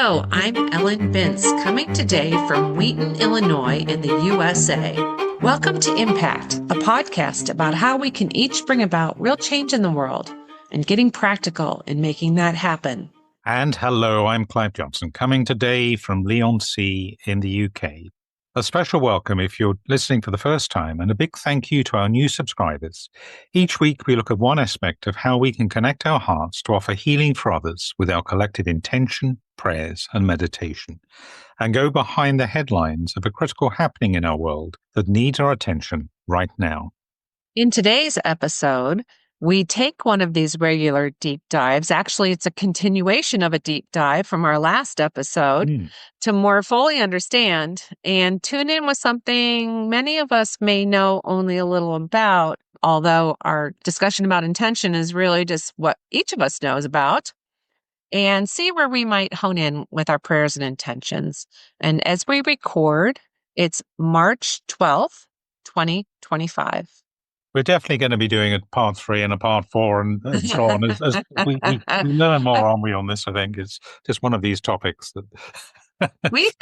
Hello, I'm Ellen Vince, coming today from Wheaton, Illinois, in the USA. Welcome to Impact, a podcast about how we can each bring about real change in the world and getting practical in making that happen. And hello, I'm Clive Johnson, coming today from Leigh-on-Sea in the UK. A special welcome if you're listening for the first time, and a big thank you to our new subscribers. Each week we look at one aspect of how we can connect our hearts to offer healing for others with our collective intention, prayers and meditation, and go behind the headlines of a critical happening in our world that needs our attention right now. In today's episode, we take one of these regular deep dives. Actually, it's a continuation of a deep dive from our last episode to more fully understand and tune in with something many of us may know only a little about, although our discussion about intention is really just what each of us knows about, and see where we might hone in with our prayers and intentions. And as we record, it's March 12th, 2025. We're definitely going to be doing a part 3 and a part 4 and so on. As we learn more, aren't we, on this, I think. It's just one of these topics that... We've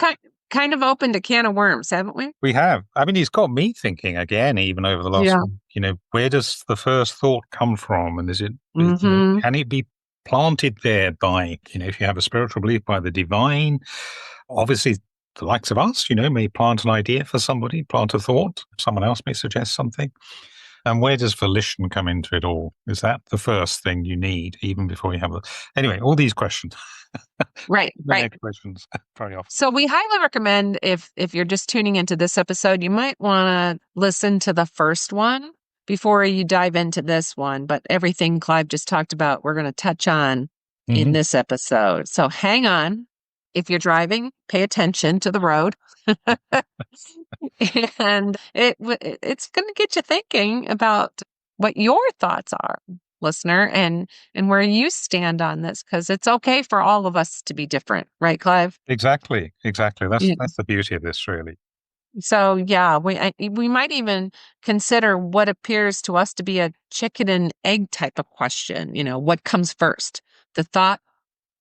kind of opened a can of worms, haven't we? We have. I mean, he's got me thinking again, even over the last one, where does the first thought come from? And is it, can it be planted there by, if you have a spiritual belief, by the divine? Obviously, the likes of us, may plant an idea for somebody, plant a thought. Someone else may suggest something. And where does volition come into it all? Is that the first thing you need, even before you have the... Anyway, all these questions. Right. Questions very often. So we highly recommend, if you're just tuning into this episode, you might want to listen to the first one before you dive into this one. But everything Clive just talked about, we're going to touch on in this episode. So hang on. If you're driving, pay attention to the road. And it's going to get you thinking about what your thoughts are, listener, and where you stand on this, because it's okay for all of us to be different, right, Clive? Exactly. That's the beauty of this, really. So we might even consider what appears to us to be a chicken and egg type of question. What comes first, the thought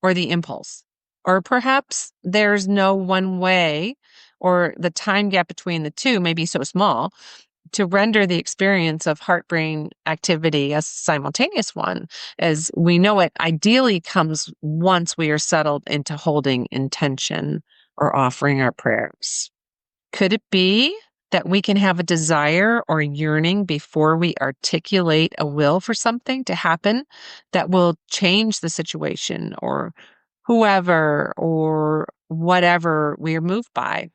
or the impulse? Or perhaps there's no one way, or the time gap between the two may be so small to render the experience of heart-brain activity a simultaneous one, as we know it ideally comes once we are settled into holding intention or offering our prayers. Could it be that we can have a desire or yearning before we articulate a will for something to happen that will change the situation or whoever or whatever we are moved by?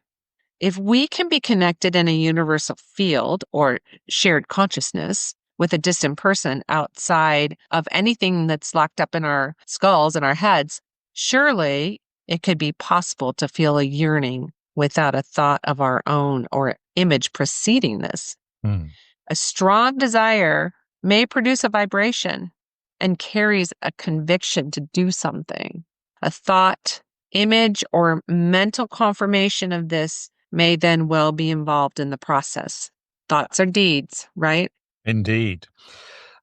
If we can be connected in a universal field or shared consciousness with a distant person outside of anything that's locked up in our skulls and our heads, surely it could be possible to feel a yearning without a thought of our own or image preceding this. A strong desire may produce a vibration and carries a conviction to do something. A thought, image, or mental confirmation of this may then well be involved in the process. Thoughts are deeds, right? Indeed.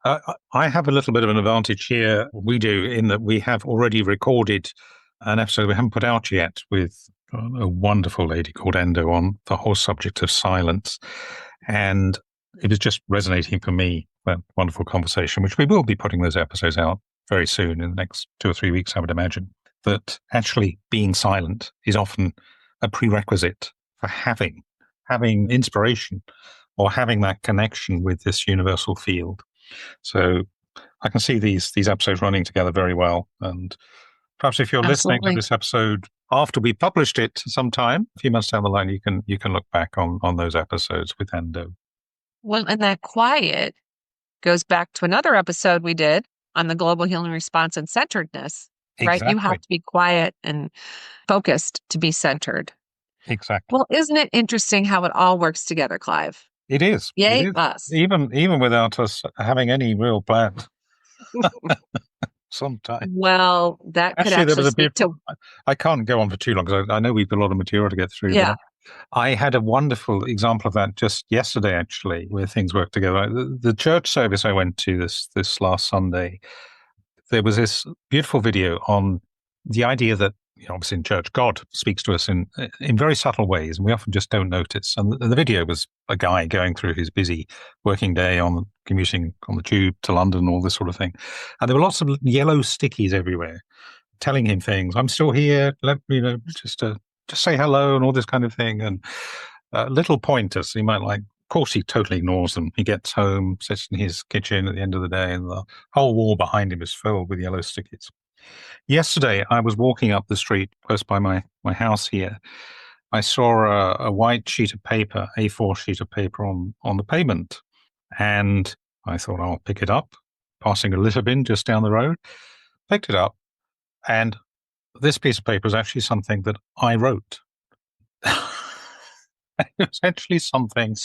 I have a little bit of an advantage here. We do, in that we have already recorded an episode we haven't put out yet with a wonderful lady called Endo on the whole subject of silence. And it was just resonating for me, that wonderful conversation, which we will be putting those episodes out very soon, in the next 2 or 3 weeks, I would imagine. That actually being silent is often a prerequisite for having inspiration or having that connection with this universal field. So I can see these episodes running together very well. And perhaps if you're listening to this episode after we published it sometime, a few months down the line, you can look back on those episodes with Endo. Well, and that quiet goes back to another episode we did on the global healing response and centeredness. Right? Exactly. You have to be quiet and focused to be centered. Exactly. Well, isn't it interesting how it all works together, Clive? It is. Yay, it is. Us. Even without us having any real plan. Sometimes. Well, that could actually speak to... I can't go on for too long because I know we've got a lot of material to get through. Yeah. I had a wonderful example of that just yesterday, actually, where things work together. The church service I went to this last Sunday, there was this beautiful video on the idea that obviously in church, God speaks to us in very subtle ways, and we often just don't notice. And the video was a guy going through his busy working day on commuting on the tube to London, all this sort of thing. And there were lots of yellow stickies everywhere telling him things. I'm still here. Just say hello and all this kind of thing. And little pointers he might like. Of course, he totally ignores them. He gets home, sits in his kitchen at the end of the day, and the whole wall behind him is filled with yellow stickies. Yesterday, I was walking up the street close by my house here. I saw a white sheet of paper, A4 sheet of paper on the pavement. And I thought, I'll pick it up, passing a litter bin just down the road. Picked it up. And this piece of paper is actually something that I wrote. It was actually something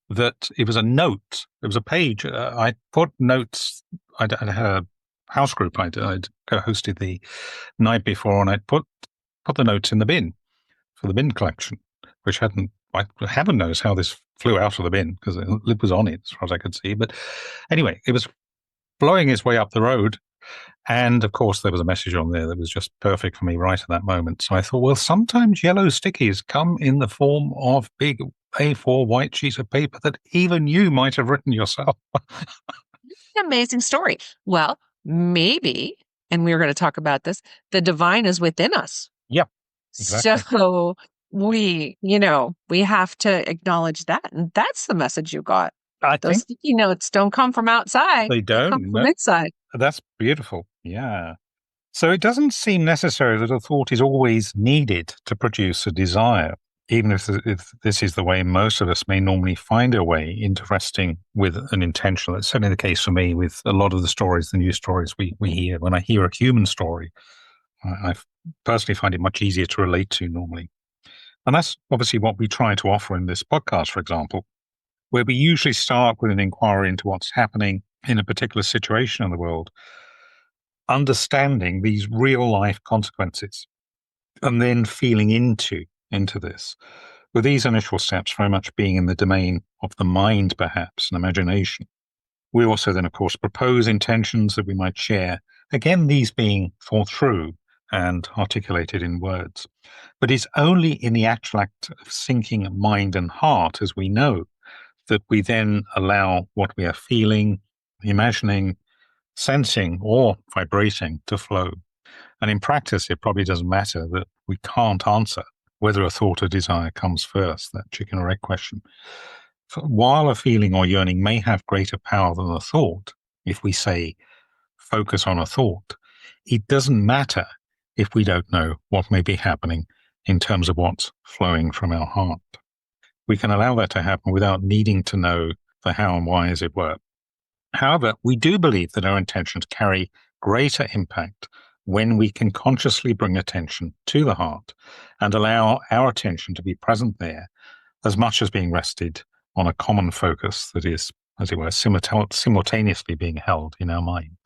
that it was a note. It was a page. I put notes. I had a house group I'd co-hosted the night before, and I'd put the notes in the bin for the bin collection, which heaven knows how this flew out of the bin because it was on it as far as I could see. But anyway, it was blowing its way up the road. And of course, there was a message on there that was just perfect for me right at that moment. So I thought, well, sometimes yellow stickies come in the form of big A4 white sheets of paper that even you might have written yourself. Amazing story. Well, maybe, and we were going to talk about this, the divine is within us. Yep, exactly. So we have to acknowledge that. And that's the message you got. Those sticky notes don't come from outside. They don't. They come from inside. That's beautiful. Yeah. So it doesn't seem necessary that a thought is always needed to produce a desire, even if this is the way most of us may normally find our way into resting with an intention. That's certainly the case for me with a lot of the news stories we hear. When I hear a human story, I personally find it much easier to relate to normally. And that's obviously what we try to offer in this podcast, for example, where we usually start with an inquiry into what's happening in a particular situation in the world, understanding these real life consequences, and then feeling into this, with these initial steps very much being in the domain of the mind, perhaps, and imagination. We also then, of course, propose intentions that we might share, again, these being thought through and articulated in words. But it's only in the actual act of syncing mind and heart, as we know, that we then allow what we are feeling, imagining, sensing, or vibrating to flow. And in practice, it probably doesn't matter that we can't answer whether a thought or desire comes first, that chicken or egg question. While a feeling or yearning may have greater power than a thought, if we say, focus on a thought, it doesn't matter if we don't know what may be happening in terms of what's flowing from our heart. We can allow that to happen without needing to know the how and why, as it were. However, we do believe that our intentions carry greater impact when we can consciously bring attention to the heart and allow our attention to be present there as much as being rested on a common focus that is, as it were, simultaneously being held in our mind.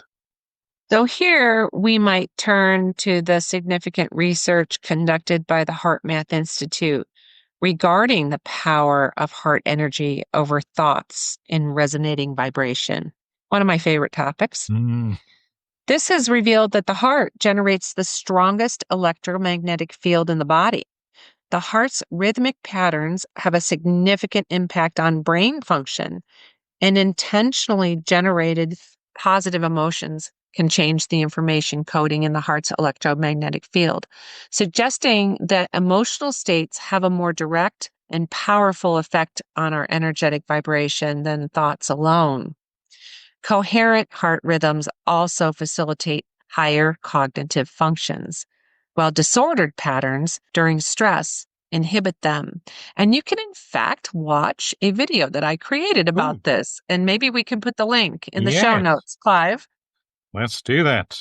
So here we might turn to the significant research conducted by the HeartMath Institute regarding the power of heart energy over thoughts in resonating vibration. One of my favorite topics. This has revealed that the heart generates the strongest electromagnetic field in the body. The heart's rhythmic patterns have a significant impact on brain function, and intentionally generated positive emotions can change the information coding in the heart's electromagnetic field, suggesting that emotional states have a more direct and powerful effect on our energetic vibration than thoughts alone. Coherent heart rhythms also facilitate higher cognitive functions, while disordered patterns during stress inhibit them. And you can, in fact, watch a video that I created about this, and maybe we can put the link in the show notes, Clive. Let's do that.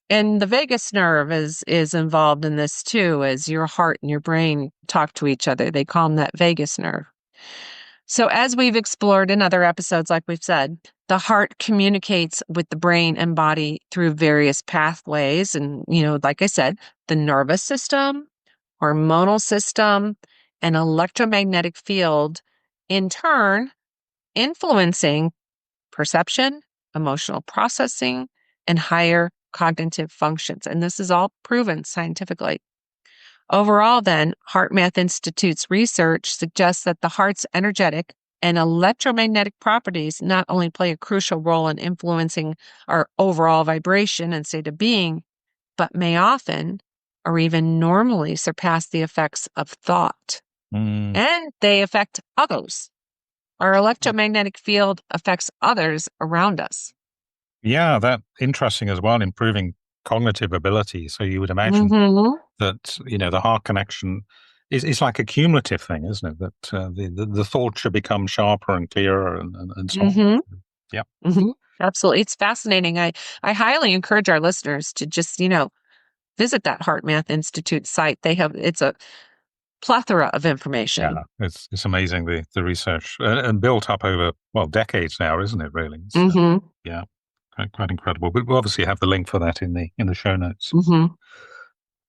And the vagus nerve is involved in this too, as your heart and your brain talk to each other. They call them that vagus nerve. So as we've explored in other episodes, like we've said, the heart communicates with the brain and body through various pathways. And, like I said, the nervous system, hormonal system, and electromagnetic field, in turn, influencing perception, emotional processing, and higher cognitive functions. And this is all proven scientifically. Overall, then, HeartMath Institute's research suggests that the heart's energetic and electromagnetic properties not only play a crucial role in influencing our overall vibration and state of being, but may often or even normally surpass the effects of thought. Mm. And they affect others. Our electromagnetic field affects others around us. Yeah, that interesting as well, improving cognitive ability. So you would imagine Mm-hmm. that, the heart connection is like a cumulative thing, isn't it? That the thought should become sharper and clearer and so on. Mm-hmm. Yeah. Mm-hmm. Absolutely. It's fascinating. I highly encourage our listeners to just, visit that Heart Math Institute site. It's a plethora of information. Yeah, it's amazing the research and built up over decades now, isn't it? Really, Mm-hmm. yeah, quite incredible. But we'll obviously have the link for that in the show notes. Mm-hmm.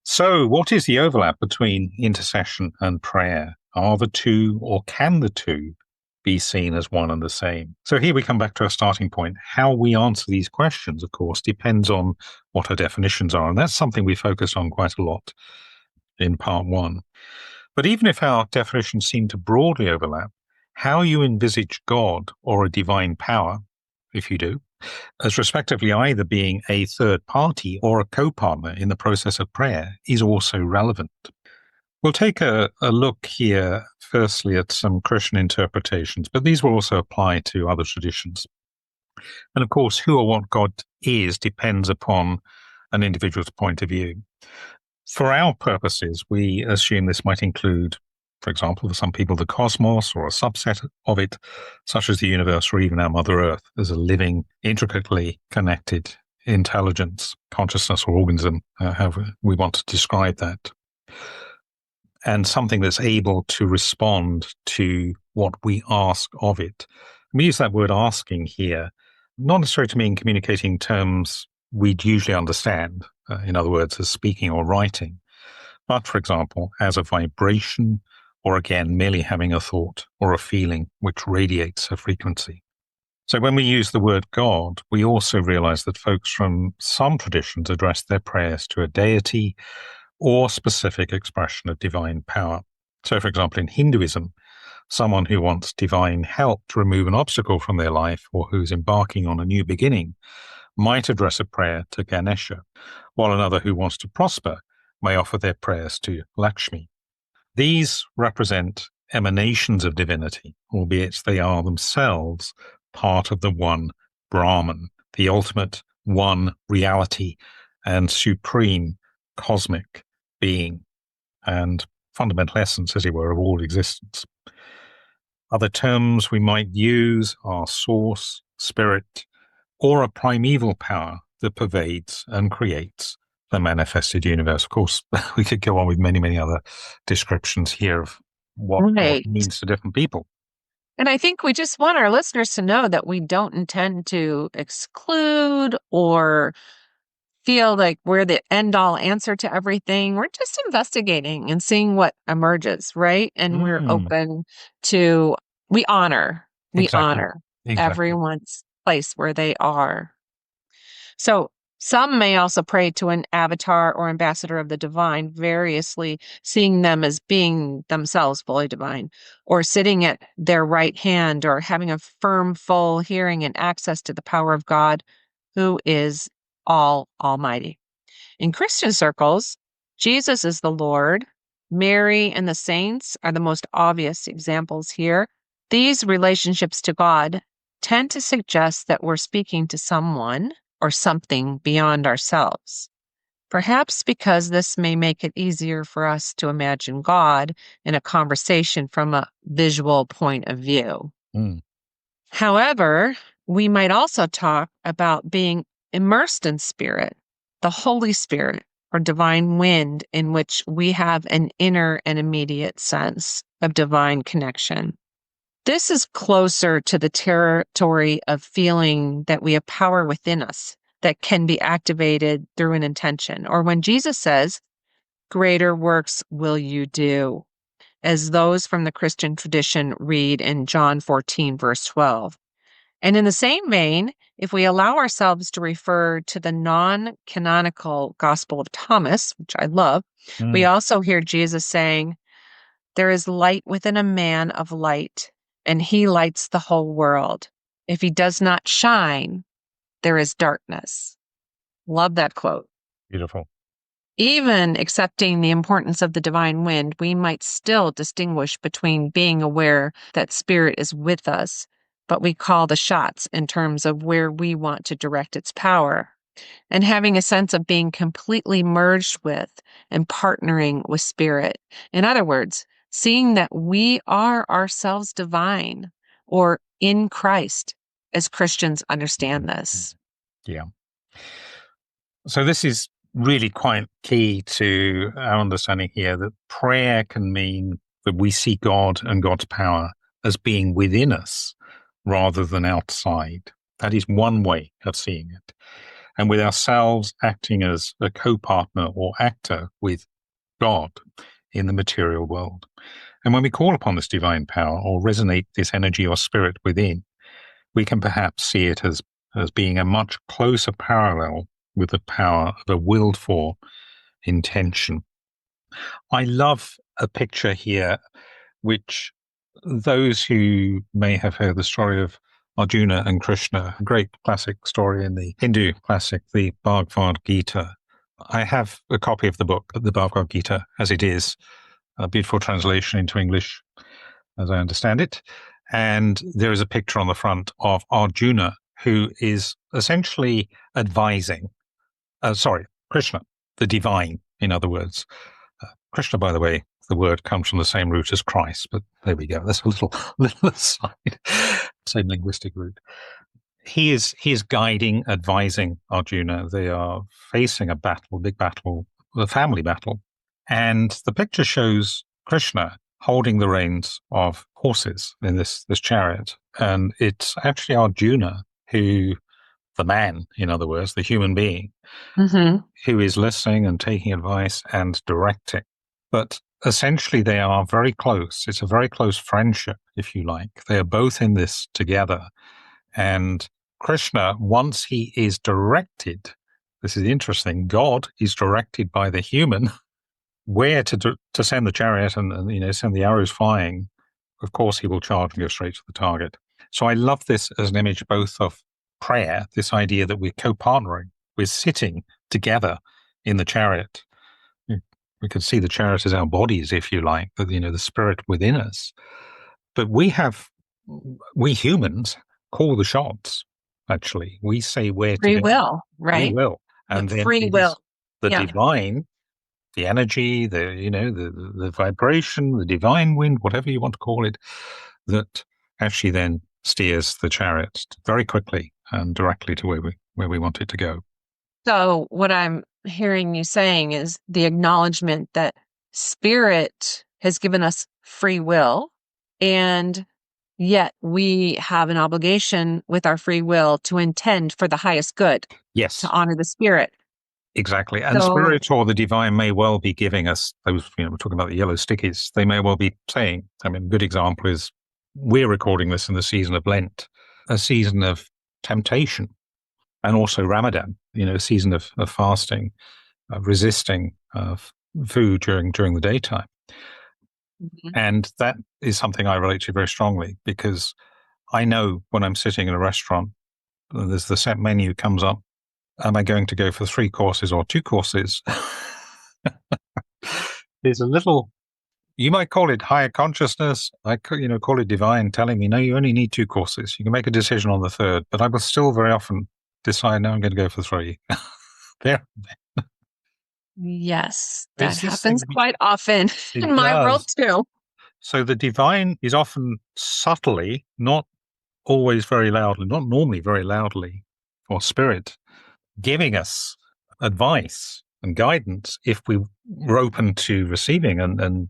So, what is the overlap between intercession and prayer? Are the two, or can the two, be seen as one and the same? So here we come back to our starting point. How we answer these questions, of course, depends on what our definitions are, and that's something we focus on quite a lot in part one. But even if our definitions seem to broadly overlap, how you envisage God or a divine power, if you do, as respectively either being a third party or a co-partner in the process of prayer is also relevant. We'll take a look here, firstly, at some Christian interpretations, but these will also apply to other traditions. And of course, who or what God is depends upon an individual's point of view. For our purposes, we assume this might include, for example, for some people, the cosmos or a subset of it, such as the universe or even our Mother Earth, as a living, intricately connected intelligence, consciousness, or organism, however we want to describe that. And something that's able to respond to what we ask of it. We use that word asking here, not necessarily to mean communicating terms we'd usually understand, in other words, as speaking or writing, but, for example, as a vibration, or again, merely having a thought or a feeling which radiates a frequency. So when we use the word God, we also realize that folks from some traditions address their prayers to a deity or specific expression of divine power. So, for example, in Hinduism, someone who wants divine help to remove an obstacle from their life or who's embarking on a new beginning might address a prayer to Ganesha, while another who wants to prosper may offer their prayers to Lakshmi. These represent emanations of divinity, albeit they are themselves part of the one Brahman, the ultimate one reality and supreme cosmic being and fundamental essence, as it were, of all existence. Other terms we might use are source, spirit, or a primeval power that pervades and creates the manifested universe. Of course, we could go on with many, many other descriptions here of what Right. it means to different people. And I think we just want our listeners to know that we don't intend to exclude or feel like we're the end all answer to everything. We're just investigating and seeing what emerges, right? And we're Mm, open to, we honor, we exactly. honor Exactly. everyone's place where they are. So some may also pray to an avatar or ambassador of the divine, variously seeing them as being themselves fully divine, or sitting at their right hand, or having a firm, full hearing and access to the power of God, who is all almighty. In Christian circles, Jesus is the Lord. Mary and the saints are the most obvious examples here. These relationships to God tend to suggest that we're speaking to someone or something beyond ourselves. Perhaps because this may make it easier for us to imagine God in a conversation from a visual point of view. Mm. However, we might also talk about being immersed in spirit, the Holy Spirit, or divine wind, in which we have an inner and immediate sense of divine connection. This is closer to the territory of feeling that we have power within us that can be activated through an intention, or when Jesus says, "Greater works will you do," as those from the Christian tradition read in John 14, verse 12. And in the same vein, if we allow ourselves to refer to the non-canonical Gospel of Thomas, which I love, we also hear Jesus saying, "There is light within a man of light, and he lights the whole world. If he does not shine, there is darkness." Love that quote. Beautiful. Even accepting the importance of the divine wind, we might still distinguish between being aware that Spirit is with us, but we call the shots in terms of where we want to direct its power, and having a sense of being completely merged with and partnering with Spirit. In other words, seeing that we are ourselves divine or in Christ, as Christians understand this. Yeah. So this is really quite key to our understanding here, that prayer can mean that we see God and God's power as being within us rather than outside. That is one way of seeing it. And with ourselves acting as a co-partner or actor with God in the material world. And when we call upon this divine power or resonate this energy or spirit within, we can perhaps see it as being a much closer parallel with the power of a willed for intention. I love a picture here, which those who may have heard the story of Arjuna and Krishna, a great classic story in the Hindu classic, the Bhagavad Gita. I have a copy of the book, the Bhagavad Gita, as it is, a beautiful translation into English, as I understand it. And there is a picture on the front of Arjuna, who is essentially advising, Krishna, the divine, in other words. Krishna, by the way, the word comes from the same root as Christ, but there we go. That's a little aside, same linguistic root. He is guiding, advising Arjuna. They are facing a battle, a big battle, a family battle. And the picture shows Krishna holding the reins of horses in this chariot. And it's actually Arjuna who, the man, in other words, the human being, who is listening and taking advice and directing. But essentially, they are very close. It's a very close friendship, if you like. They are both in this together. And Krishna, once he is directed, this is interesting, God is directed by the human where to send the chariot and send the arrows flying. Of course, he will charge and go straight to the target. So I love this as an image both of prayer, this idea that we're co-partnering, we're sitting together in the chariot. We can see the chariot as our bodies, if you like, the spirit within us. But we humans call the shots, actually. We say where to go. Free will, right? Free will. And then free will. The divine, the energy, the vibration, the divine wind, whatever you want to call it, that actually then steers the chariot very quickly and directly to where we want it to go. So what I'm hearing you saying is the acknowledgement that Spirit has given us free will, and yet we have an obligation with our free will to intend for the highest good. Yes. To honor the Spirit. Exactly. And Spirit or the divine may well be giving us those, we're talking about the yellow stickies. They may well be saying, a good example is we're recording this in the season of Lent, a season of temptation, and also Ramadan, a season of fasting, resisting food during the daytime. And that is something I relate to very strongly, because I know when I'm sitting in a restaurant, there's the set menu comes up. Am I going to go for 3 courses or 2 courses? There's a little, you might call it higher consciousness. I call it divine, telling me, no, you only need 2 courses. You can make a decision on the 3rd, but I will still very often decide, no, I'm going to go for 3. There. Yes, that happens quite often in my world too. So the divine is often subtly, not always very loudly, not normally very loudly, or spirit, giving us advice and guidance if we were open to receiving and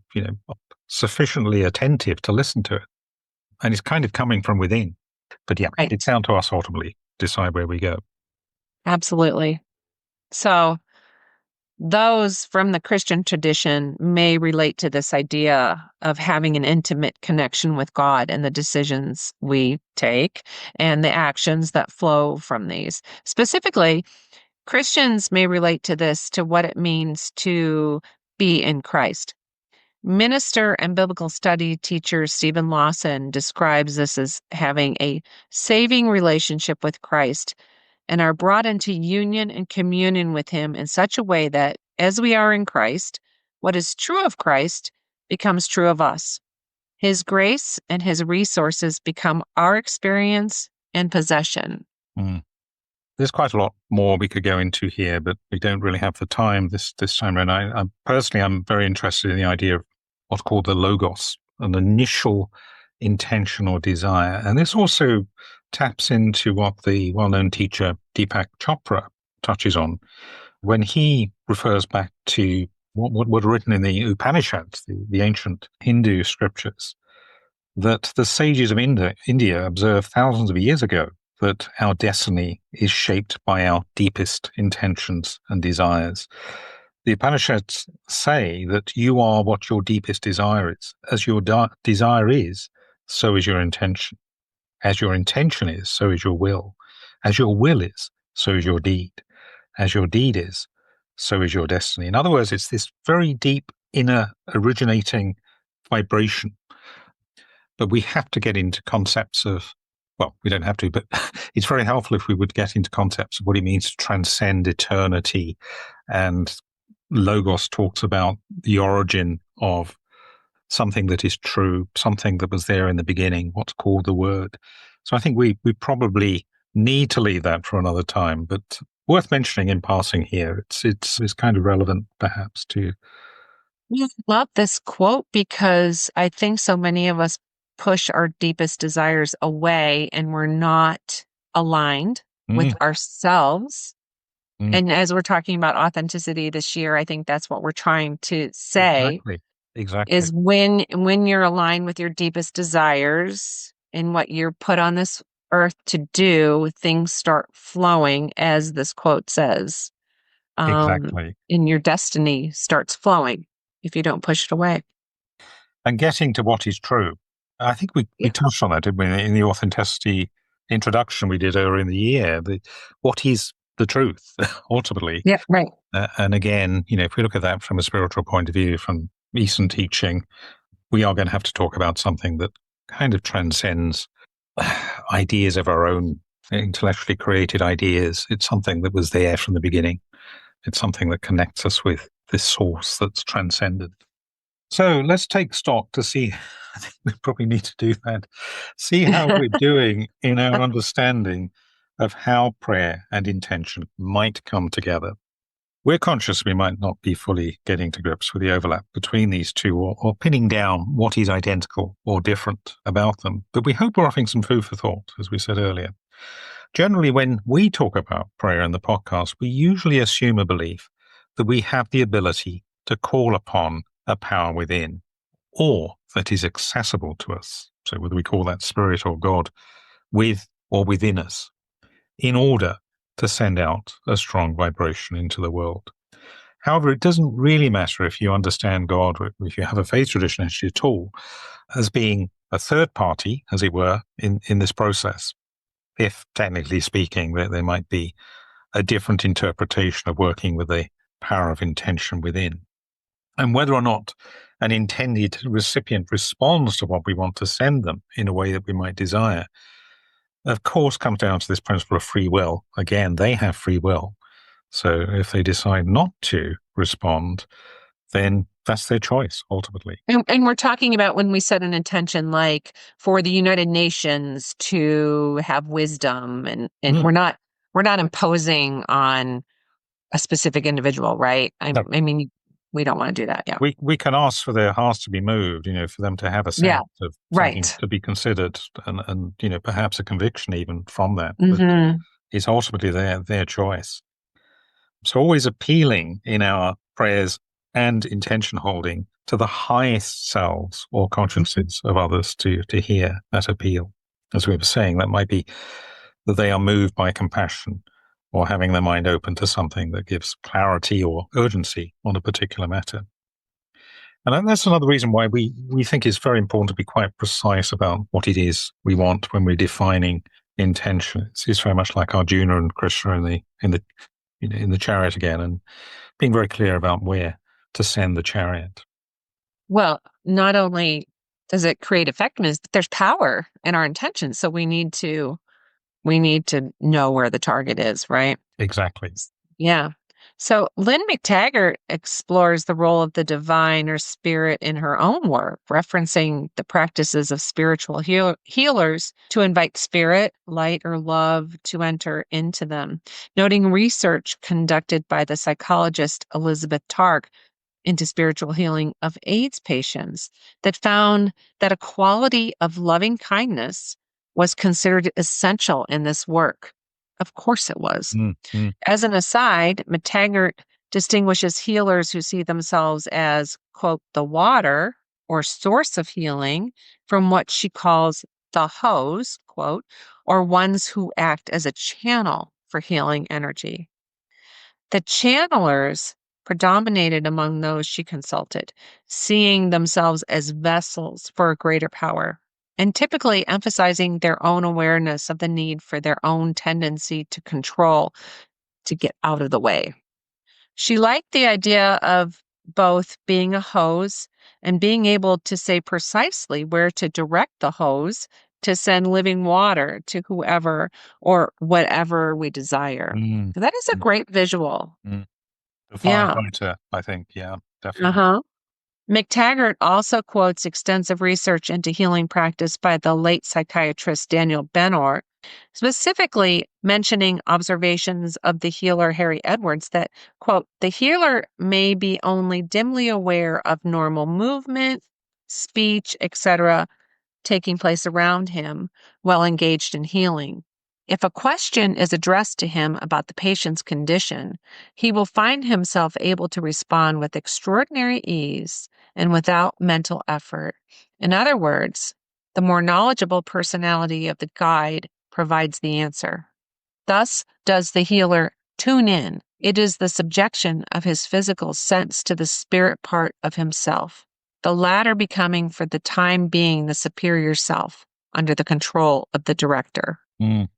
sufficiently attentive to listen to it. And it's kind of coming from within. But It's down to us ultimately decide where we go. Absolutely. So those from the Christian tradition may relate to this idea of having an intimate connection with God and the decisions we take and the actions that flow from these. Specifically, Christians may relate to this, to what it means to be in Christ. Minister and biblical study teacher Stephen Lawson describes this as having a saving relationship with Christ and are brought into union and communion with Him in such a way that, as we are in Christ, what is true of Christ becomes true of us. His grace and His resources become our experience and possession. Mm. There's quite a lot more we could go into here, but we don't really have the time this time around. I'm very interested in the idea of what's called the logos, an initial intention or desire. And this also taps into what the well-known teacher Deepak Chopra touches on when he refers back to what were written in the Upanishads, the ancient Hindu scriptures, that the sages of India observed thousands of years ago that our destiny is shaped by our deepest intentions and desires. The Upanishads say that you are what your deepest desire is. As your desire is, so is your intention. As your intention is, so is your will. As your will is, so is your deed. As your deed is, so is your destiny. In other words, it's this very deep inner originating vibration. But we have to get into concepts of, well, we don't have to, but it's very helpful if we would get into concepts of what it means to transcend eternity. And Logos talks about the origin of something that is true, something that was there in the beginning, what's called the Word. So I think we probably need to leave that for another time, but worth mentioning in passing here. It's kind of relevant perhaps to. I love this quote because I think so many of us push our deepest desires away and we're not aligned with ourselves. And as we're talking about authenticity this year, I think that's what we're trying to say. Exactly. Is when you're aligned with your deepest desires and what you're put on this earth to do, things start flowing, as this quote says. Exactly. And your destiny starts flowing if you don't push it away. And getting to what is true. I think we touched on that, didn't we, in the authenticity introduction we did earlier in the year. What is the truth, ultimately? Yeah, right. And again, if we look at that from a spiritual point of view, from Eastern teaching, we are going to have to talk about something that kind of transcends ideas of our own, intellectually created ideas. It's something that was there from the beginning. It's something that connects us with this source that's transcended. So let's take stock to see. I think we probably need to do that. See how we're doing in our understanding of how prayer and intention might come together. We're conscious we might not be fully getting to grips with the overlap between these two or pinning down what is identical or different about them. But we hope we're offering some food for thought, as we said earlier. Generally, when we talk about prayer in the podcast, we usually assume a belief that we have the ability to call upon a power within, or that is accessible to us. So whether we call that spirit or God, with or within us, in order to send out a strong vibration into the world. However, it doesn't really matter if you understand God, or if you have a faith tradition actually at all, as being a third party, as it were, in this process. If, technically speaking, there might be a different interpretation of working with the power of intention within. And whether or not an intended recipient responds to what we want to send them in a way that we might desire, of course, comes down to this principle of free will. Again, they have free will. So if they decide not to respond, then that's their choice, ultimately. And we're talking about when we set an intention, like for the United Nations to have wisdom, and we're not imposing on a specific individual, right? I mean, we don't want to do that. Yeah. We can ask for their hearts to be moved, for them to have a sense of something to be considered and perhaps a conviction even from that. But it's ultimately their choice. So always appealing in our prayers and intention holding to the highest selves or consciences of others to hear that appeal. As we were saying, that might be that they are moved by compassion, or having their mind open to something that gives clarity or urgency on a particular matter. And that's another reason why we think it's very important to be quite precise about what it is we want when we're defining intention. It's very much like Arjuna and Krishna in the chariot again, and being very clear about where to send the chariot. Well, not only does it create effectiveness, but there's power in our intentions. So we need to know where the target is, right? Exactly. Yeah. So Lynn McTaggart explores the role of the divine or spirit in her own work, referencing the practices of spiritual healers to invite spirit, light, or love to enter into them, noting research conducted by the psychologist Elizabeth Targ into spiritual healing of AIDS patients that found that a quality of loving kindness was considered essential in this work. Of course it was. Mm-hmm. As an aside, McTaggart distinguishes healers who see themselves as, quote, the water or source of healing from what she calls the hose, quote, or ones who act as a channel for healing energy. The channelers predominated among those she consulted, seeing themselves as vessels for a greater power, and typically emphasizing their own awareness of the need for their own tendency to control to get out of the way. She liked the idea of both being a hose and being able to say precisely where to direct the hose to send living water to whoever or whatever we desire. Mm-hmm. That is a great visual. Mm-hmm. The Yeah. firefighter, I think. Yeah, definitely. Uh-huh. McTaggart also quotes extensive research into healing practice by the late psychiatrist Daniel Benor, specifically mentioning observations of the healer Harry Edwards that, quote, the healer may be only dimly aware of normal movement, speech, etc., taking place around him while engaged in healing. If a question is addressed to him about the patient's condition, he will find himself able to respond with extraordinary ease and without mental effort. In other words, the more knowledgeable personality of the guide provides the answer. Thus does the healer tune in. It is the subjection of his physical sense to the spirit part of himself, the latter becoming for the time being the superior self under the control of the director. Mm.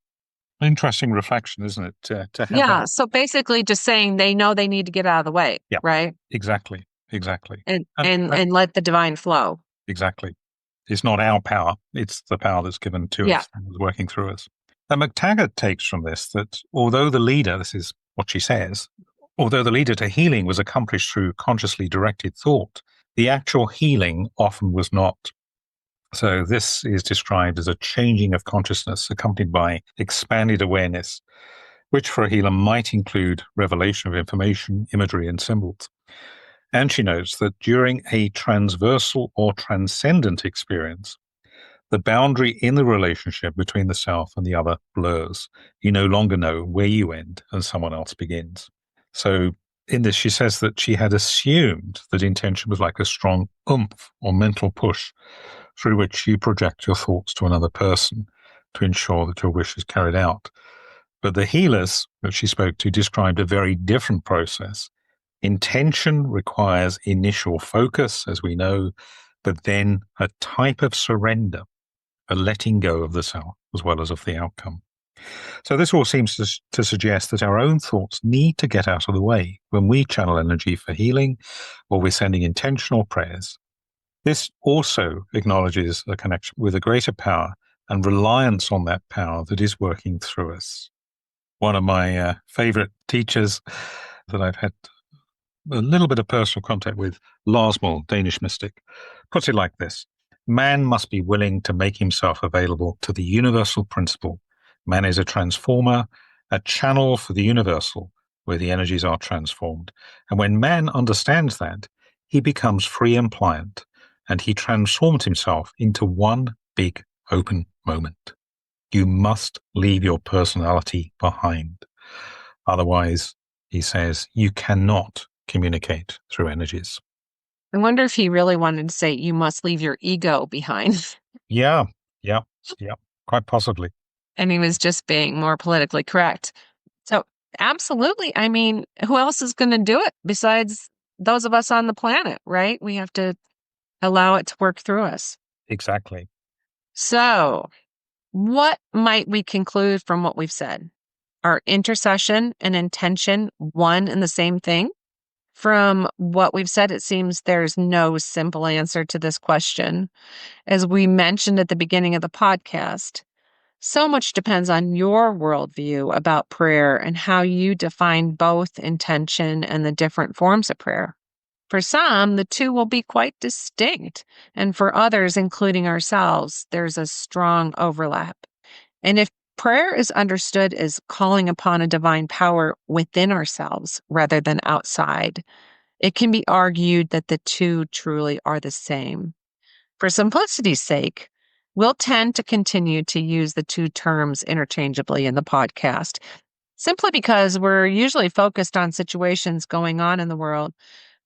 Interesting reflection, isn't it? To have Yeah, that. so basically just saying they know they need to get out of the way, Yeah, right? exactly. And And and and let the divine flow. exactly. It's not our power, it's the power that's given to Yeah. us and is working through us. And McTaggart takes from this that although the leader, this is what she says, although the leader to healing was accomplished through consciously directed thought, the actual healing often was not. So this is described as a changing of consciousness accompanied by expanded awareness, which for a healer might include revelation of information, imagery, and symbols. And she notes that during a transversal or transcendent experience, the boundary in the relationship between the self and the other blurs. You no longer know where you end and someone else begins. So in this, she says that she had assumed that intention was like a strong oomph or mental push through which you project your thoughts to another person to ensure that your wish is carried out. But the healers that she spoke to described a very different process. Intention requires initial focus, as we know, but then a type of surrender, a letting go of the self as well as of the outcome. So this all seems to suggest that our own thoughts need to get out of the way when we channel energy for healing or we're sending intentional prayers. This also acknowledges a connection with a greater power and reliance on that power that is working through us. One of my favorite teachers that I've had a little bit of personal contact with, Larsmore, Danish mystic, puts it like this. Man must be willing to make himself available to the universal principle. Man is a transformer, a channel for the universal, where the energies are transformed. And when man understands that, he becomes free and pliant, and he transforms himself into one big open moment. You must leave your personality behind. Otherwise, he says, you cannot communicate through energies. I wonder if he really wanted to say you must leave your ego behind. Yeah, quite possibly. And he was just being more politically correct. So Absolutely. I mean, who else is going to do it besides those of us on the planet, right? We have to allow it to work through us. Exactly. So, what might we conclude from what we've said? Are intercession and intention one and the same thing? From what we've said, it seems there's no simple answer to this question. As we mentioned at the beginning of the podcast, so much depends on your worldview about prayer and how you define both intention and the different forms of prayer. For some, the two will be quite distinct, and for others, including ourselves, there's a strong overlap. And if prayer is understood as calling upon a divine power within ourselves rather than outside, it can be argued that the two truly are the same. For simplicity's sake, we'll tend to continue to use the two terms interchangeably in the podcast, simply because we're usually focused on situations going on in the world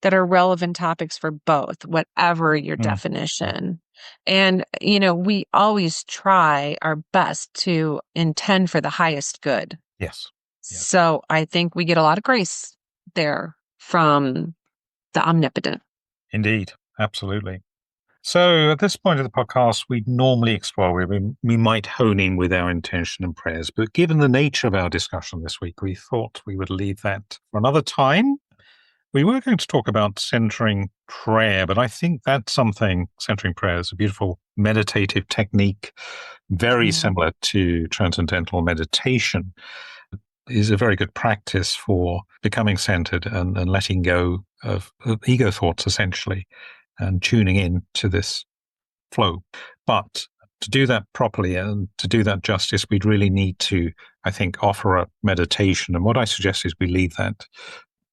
that are relevant topics for both, whatever your Mm. definition. And, we always try our best to intend for the highest good. Yes. Yes. So I think we get a lot of grace there from the omnipotent. Indeed. Absolutely. So at this point of the podcast, we normally explore where we might hone in with our intention and prayers. But given the nature of our discussion this week, we thought we would leave that for another time. We were going to talk about centering prayer, but I think that's something, centering prayer is a beautiful meditative technique, very similar to transcendental meditation, is a very good practice for becoming centered and letting go of ego thoughts, essentially, and tuning in to this flow. But to do that properly and to do that justice, we'd really need to, I think, offer a meditation. And what I suggest is we leave that.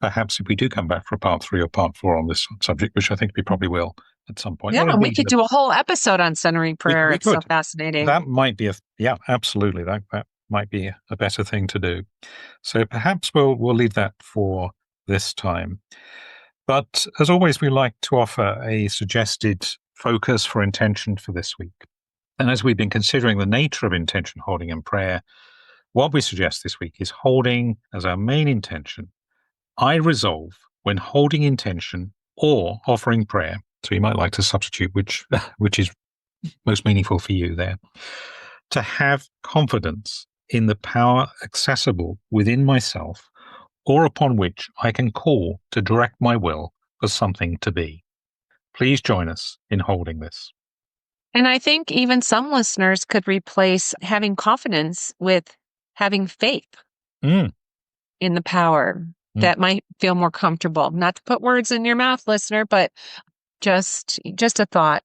Perhaps if we do come back for part 3 or part 4 on this subject, which I think we probably will at some point. Yeah, and we could do a whole episode on centering prayer. We it's so could. fascinating. That might be absolutely. That might be a better thing to do. So perhaps we'll leave that for this time. But as always, we like to offer a suggested focus for intention for this week. And as we've been considering the nature of intention holding in prayer, what we suggest this week is holding as our main intention, I resolve when holding intention or offering prayer. So you might like to substitute which is most meaningful for you there. To have confidence in the power accessible within myself or upon which I can call to direct my will for something to be. Please join us in holding this. And I think even some listeners could replace having confidence with having faith in the power. That might feel more comfortable. Not to put words in your mouth, listener, but just a thought.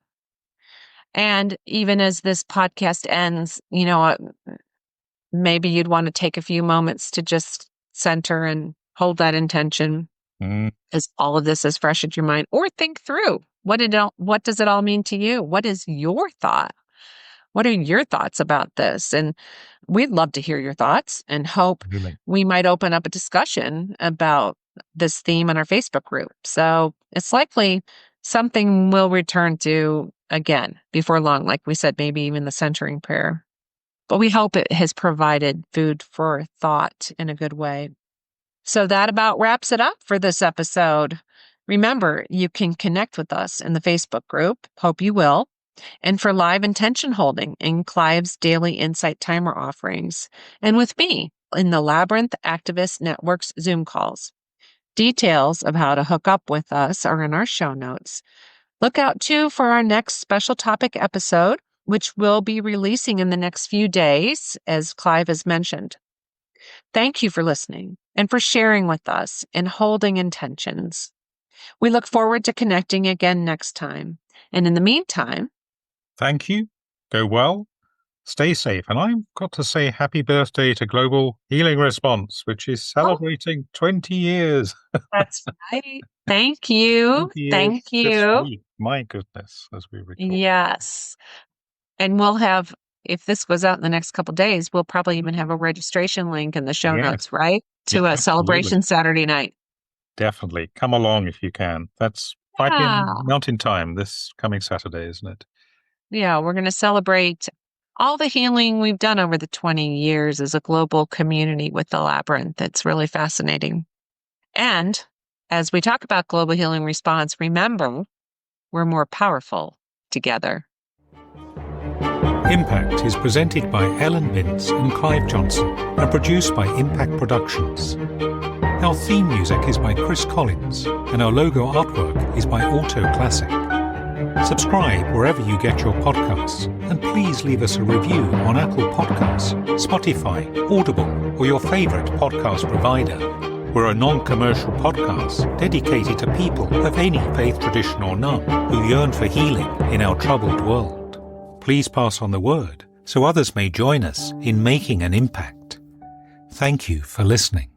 And even as this podcast ends, maybe you'd want to take a few moments to just center and hold that intention as all of this is fresh in your mind, or think through what does it all mean to you? What is your thought? What are your thoughts about this? And we'd love to hear your thoughts and hope we might open up a discussion about this theme in our Facebook group. So it's likely something we'll return to again before long, like we said, maybe even the centering prayer. But we hope it has provided food for thought in a good way. So that about wraps it up for this episode. Remember, you can connect with us in the Facebook group. Hope you will. And for live intention holding in Clive's daily insight timer offerings, and with me in the Labyrinth Activist Network's Zoom calls. Details of how to hook up with us are in our show notes. Look out too for our next special topic episode, which we'll be releasing in the next few days, as Clive has mentioned. Thank you for listening and for sharing with us and holding intentions. We look forward to connecting again next time. And in the meantime, thank you. Go well. Stay safe. And I've got to say happy birthday to Global Healing Response, which is celebrating 20 years. That's right. Thank you. Thank you. My goodness, as we record. Yes. And we'll have, if this goes out in the next couple of days, we'll probably even have a registration link in the show notes, right? To a celebration Saturday night. Definitely. Come along if you can. That's 5 p.m. Mountain Time this coming Saturday, isn't it? Yeah, we're going to celebrate all the healing we've done over the 20 years as a global community with the Labyrinth. It's really fascinating. And as we talk about global healing response, remember, we're more powerful together. Impact is presented by Ellen Bintz and Clive Johnson and produced by Impact Productions. Our theme music is by Chris Collins and our logo artwork is by Auto Classic. Subscribe wherever you get your podcasts and please leave us a review on Apple Podcasts, Spotify, Audible or your favorite podcast provider. We're a non-commercial podcast dedicated to people of any faith tradition or none who yearn for healing in our troubled world. Please pass on the word so others may join us in making an impact. Thank you for listening.